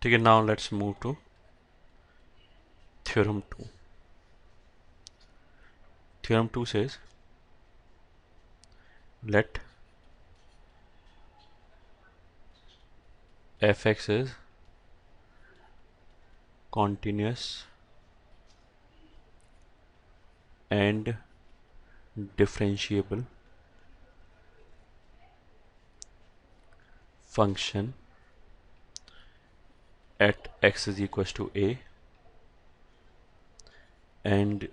ठीक है, now let's move to theorem 2. Theorem 2 says let fx is continuous and differentiable function at x is equals to a and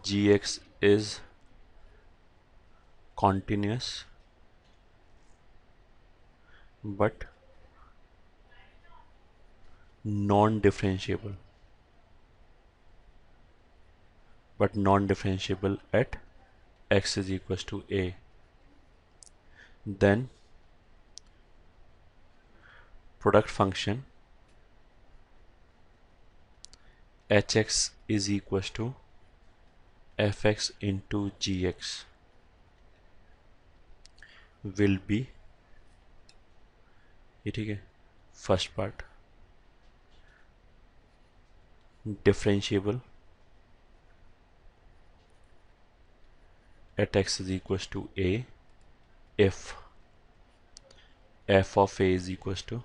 gx is continuous but non-differentiable at x is equals to a. Then product function hx is equals to fx into gx will be, ये ठीक है, first part differentiable at x is equals to a if f of a is equals to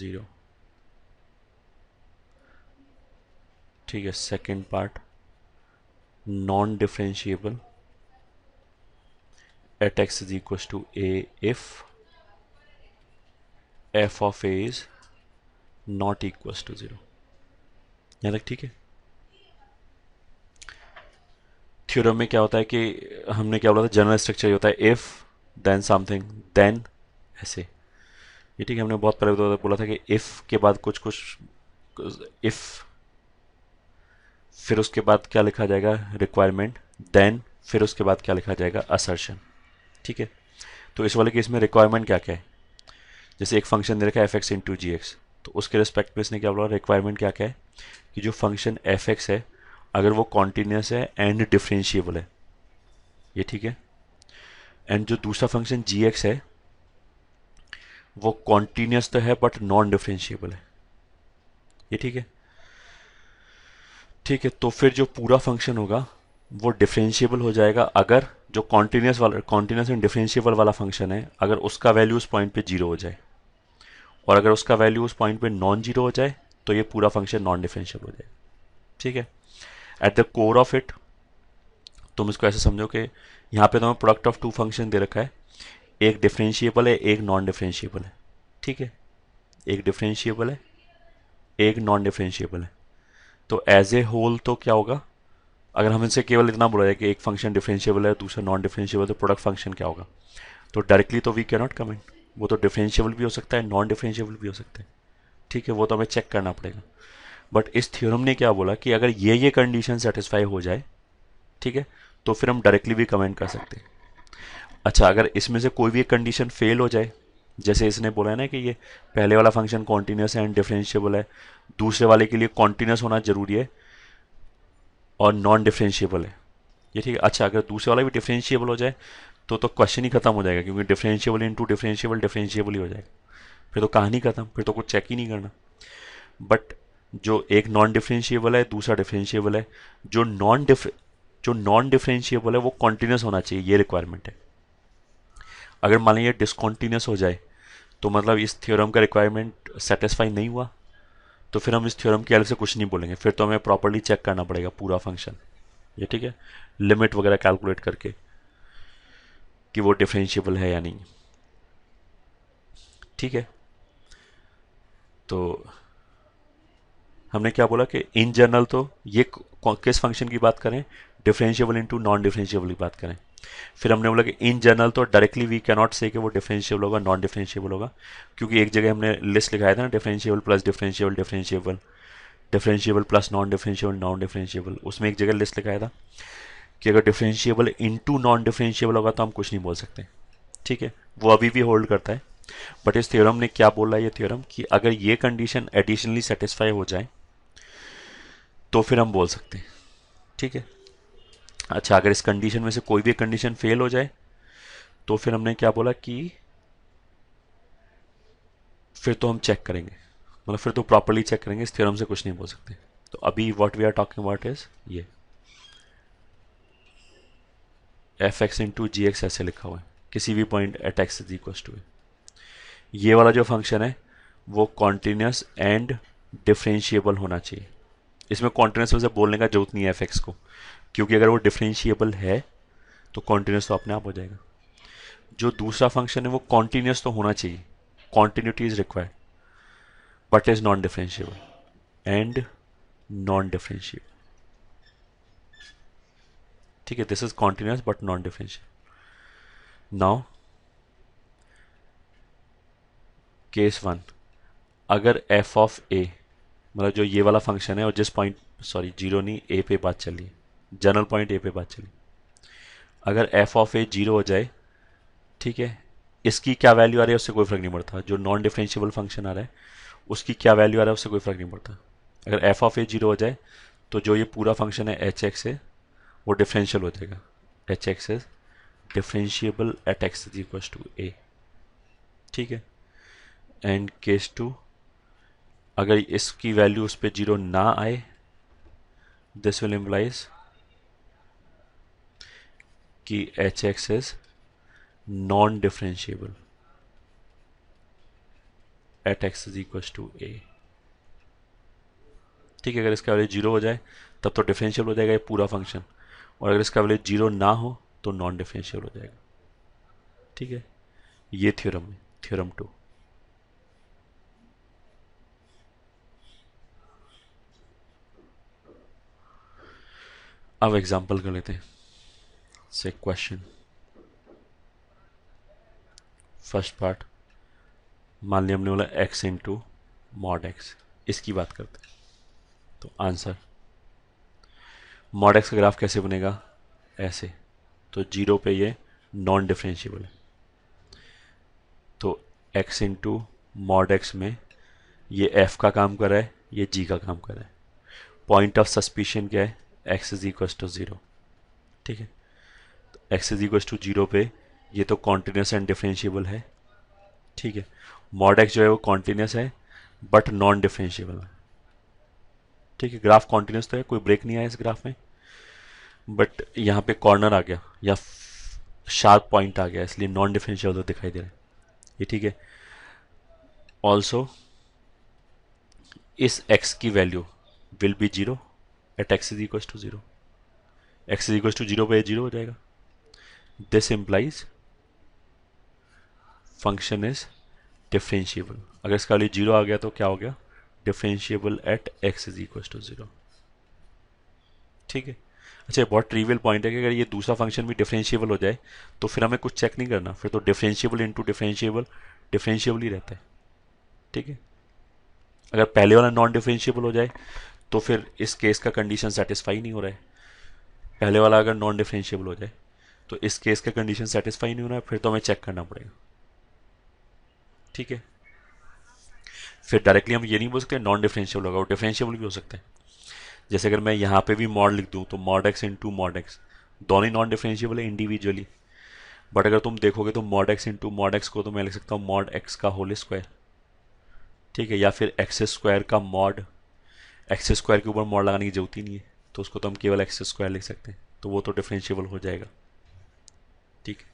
0. ठीक है, second part non differentiable at x is equals to a if f of a is not equals to 0. यहाँ तक ठीक है. Theorem में क्या होता है कि हमने क्या बोला था, जनरल स्ट्रक्चर होता है इफ देन समथिंग देन, ऐसे. ये ठीक है, हमने बहुत पहले बोला था कि इफ के बाद कुछ इफ, फिर उसके बाद क्या लिखा जाएगा, रिक्वायरमेंट, देन फिर उसके बाद क्या लिखा जाएगा, असर्शन. ठीक है, तो इस वाले केस में रिक्वायरमेंट क्या क्या है, जैसे एक फंक्शन दे रखा है F x into g x, तो उसके रिस्पेक्ट में इसने क्या बोला, रिक्वायरमेंट क्या क्या है कि जो फंक्शन एफ एक्स है अगर वो कॉन्टीन्यूस है एंड डिफरेंशिएबल है, ये ठीक है, एंड जो दूसरा फंक्शन जी एक्स है वो कॉन्टीन्यूस तो है बट नॉन डिफरेंशिएबल है, ये ठीक है. ठीक है, तो फिर जो पूरा फंक्शन होगा वो डिफरेंशिएबल हो जाएगा अगर जो कॉन्टीन्यूस एंड डिफरेंशिएबल वाला फंक्शन है अगर उसका वैल्यू उस पॉइंट पे जीरो हो जाए, और अगर उसका वैल्यू उस पॉइंट पे नॉन जीरो हो जाए तो ये पूरा फंक्शन नॉन डिफरेंशिएबल हो जाए. ठीक है, at the core of it तुम इसको ऐसे समझो कि यहाँ पे तुम्हें प्रोडक्ट ऑफ टू फंक्शन दे रखा है, एक डिफरेंशिएबल है एक नॉन डिफरेंशिएबल है. ठीक है, एक डिफरेंशिएबल है एक नॉन डिफरेंशिएबल है, तो एज ए होल तो क्या होगा, अगर हम इनसे केवल इतना बोला जाए कि एक फंक्शन डिफरेंशिएबल है दूसरा नॉन डिफरेंशिएबल, तो प्रोडक्ट फंक्शन क्या होगा, तो डायरेक्टली तो वी कैन नॉट कमेंट, वो तो डिफरेंशिएबल भी हो सकता है नॉन डिफरेंशिएबल भी हो सकता है. ठीक है, वो तो हमें चेक करना पड़ेगा. बट इस थ्योरम ने क्या बोला कि अगर ये कंडीशन सेटिस्फाई हो जाए, ठीक है, तो फिर हम डायरेक्टली भी कमेंट कर सकते हैं. अच्छा, अगर इसमें से कोई भी एक कंडीशन फेल हो जाए, जैसे इसने बोला है ना कि ये पहले वाला फंक्शन कॉन्टिन्यूस एंड डिफरेंशिएबल है, दूसरे वाले के लिए कॉन्टिन्यूस होना जरूरी है और नॉन डिफरेंशिएबल है, ये ठीक है. अच्छा, अगर दूसरे वाला भी डिफरेंशिएबल हो जाए तो क्वेश्चन ही खत्म हो जाएगा, क्योंकि डिफरेंशिएबल इंटू डिफरेंशिएबल ही हो जाएगा, फिर तो कहानी खत्म, फिर तो कुछ चेक ही नहीं करना. बट जो एक नॉन डिफरेंशिएबल है दूसरा डिफरेंशिएबल है, जो नॉन डिफरेंशिएबल है वो कॉन्टिन्यूस होना चाहिए, ये रिक्वायरमेंट है. अगर मान लीजिए डिसकॉन्टिन्यूस हो जाए तो मतलब इस थ्योरम का रिक्वायरमेंट सेटिस्फाई नहीं हुआ, तो फिर हम इस थ्योरम के अलग से कुछ नहीं बोलेंगे, फिर तो हमें प्रॉपर्ली चेक करना पड़ेगा पूरा फंक्शन, ये ठीक है, लिमिट वगैरह कैलकुलेट करके कि वो डिफरेंशिएबल है या नहीं. ठीक है, तो हमने क्या बोला कि इन जनरल तो ये किस फंक्शन की बात करें, डिफरेंशिएबल इनटू नॉन डिफरेंशिएबल की बात करें. फिर हमने बोला कि इन जनरल तो डायरेक्टली वी कैन नॉट से कि वो डिफरेंशिएबल होगा नॉन डिफरेंशिएबल होगा, क्योंकि एक जगह हमने लिस्ट लिखाया था ना, differentiable plus differentiable differentiable, differentiable plus non differentiable non differentiable, उसमें एक जगह लिस्ट लिखाया था कि अगर डिफरेंशिएबल इनटू नॉन डिफरेंशिएबल होगा तो हम कुछ नहीं बोल सकते. ठीक है, वो अभी भी होल्ड करता है. बट इस थ्योरम ने क्या बोला, ये थ्योरम कि अगर ये कंडीशन एडिशनली सेटिस्फाई हो जाए तो फिर हम बोल सकते हैं. ठीक है, अच्छा, अगर इस कंडीशन में से कोई भी कंडीशन फेल हो जाए तो फिर हमने क्या बोला कि फिर तो हम चेक करेंगे, मतलब फिर तो प्रॉपरली चेक करेंगे, इस थ्योरम से कुछ नहीं बोल सकते। तो अभी what we are talking about is ये f x into g x ऐसे लिखा हुआ है किसी भी point at x is equal to. ये वाला जो फंक्शन है वो कॉन्टिन्यूस एंड डिफरेंशिएबल होना चाहिए। इसमें कॉन्टिन्यूस वैसे बोलने का जरूरत नहीं है एफ एक्स को, क्योंकि अगर वो डिफरेंशिएबल है तो कॉन्टिन्यूस तो अपने आप हो जाएगा। जो दूसरा फंक्शन है वो कॉन्टिन्यूस तो होना चाहिए, continuity is required but is non differentiable and non differentiable. ठीक है, this is continuous but non differentiable. Now case one, अगर एफ ऑफ ए, मतलब जो ये वाला फंक्शन है और जिस पॉइंट, सॉरी जीरो नहीं, ए पे बात चली, जनरल पॉइंट ए पे बात चली, अगर एफ ऑफ ए जीरो हो जाए, ठीक है, इसकी क्या वैल्यू आ रही है उससे कोई फर्क नहीं पड़ता। जो नॉन डिफरेंशिएबल फंक्शन आ रहा है उसकी क्या वैल्यू आ रहा है उससे कोई फर्क नहीं पड़ता। अगर एफ ऑफ ए जीरो हो जाए तो जो ये पूरा फंक्शन है एच एक्स है वो डिफरेंशियल हो जाएगा। H x is differentiable at x is equal to a. ठीक है, एंड केस टू, अगर इसकी वैल्यू उस पर जीरो ना आए, दिस विल इम्प्लाइज कि h x is non differentiable at x is equal to a. ठीक है, अगर इसका वैल्यू जीरो हो जाए तब तो डिफरेंशियल हो जाएगा ये पूरा फंक्शन, और अगर इसका वैल्यू जीरो ना हो तो नॉन डिफरेंशियल हो जाएगा। ठीक है, ये थ्योरम है, थ्योरम टू। अब एग्जांपल कर लेते हैं। से क्वेश्चन फर्स्ट पार्ट, मान लिया हमने बोला x इंटू मॉड एक्स, इसकी बात करते हैं। तो आंसर, मॉड एक्स का ग्राफ कैसे बनेगा, ऐसे, तो जीरो पे ये नॉन डिफरेंशिएबल है, तो x इंटू मॉड एक्स में ये f का काम कर रहा है, ये g का काम कर रहा है। पॉइंट ऑफ सस्पिशन क्या है, x is equal to zero. ठीक है, तो x is equal to zero पे ये तो कॉन्टिन्यूस एंड डिफरेंशिएबल है। ठीक है, मॉड एक्स जो है वो कॉन्टिन्यूस है बट नॉन डिफरेंशिएबल है। ठीक है, ग्राफ कॉन्टिन्यूस तो है, कोई ब्रेक नहीं आया इस ग्राफ में, बट यहाँ पे कॉर्नर आ गया या शार्प पॉइंट आ गया, इसलिए नॉन डिफरेंशिएबल तो दिखाई दे रहा है ये। ठीक है, ऑल्सो इस x की value will be zero at x is equal to zero. x is equal to zero पे जीरो हो जाएगा। This implies function is differentiable. अगर इसका वैल्यू जीरो आ गया तो क्या हो गया, differentiable at x is equal to zero. ठीक है, अच्छा बहुत ट्रिवियल पॉइंट है कि अगर ये दूसरा फंक्शन भी डिफरेंशिएबल हो जाए तो फिर हमें कुछ चेक नहीं करना, फिर तो डिफरेंशिएबल इंटू डिफरेंशिएबल डिफरेंशिएबल ही रहता है। ठीक है, अगर पहले वाला नॉन डिफरेंशिएबल हो जाए तो फिर इस केस का कंडीशन सेटिस्फाई नहीं हो रहा है। पहले वाला अगर नॉन डिफरेंशिएबल हो जाए तो इस केस का कंडीशन सेटिस्फाई नहीं हो रहा है, फिर तो हमें चेक करना पड़ेगा। ठीक है, फिर डायरेक्टली हम ये नहीं बोल सकते नॉन डिफरेंशिएबल होगा, और डिफरेंशिएबल भी हो सकता है। जैसे अगर मैं यहाँ पे भी मॉड लिख दूँ तो mod x into mod x, दोनों ही नॉन डिफरेंशिएबल है इंडिविजुअली, बट अगर तुम देखोगे तो mod x into mod x को तो मैं लिख सकता हूँ मॉड एक्स का होल स्क्वायर। ठीक है, या फिर एक्स स्क्वायर का मॉड, एक्स स्क्वायर के ऊपर मॉड लगाने की जरूरत ही नहीं है, तो उसको तो हम केवल एक्स स्क्वायर लिख सकते हैं, तो वो तो डिफरेंशिएबल हो जाएगा। ठीक है,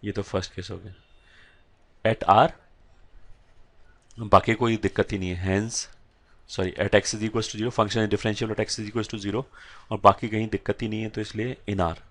ये तो फर्स्ट केस हो गया। एट आर बाकी कोई दिक्कत ही नहीं है, hence sorry at x is equal to zero, function differential at x is equal to zero, और बाकी कहीं दिक्कत ही नहीं है, तो इसलिए इन आर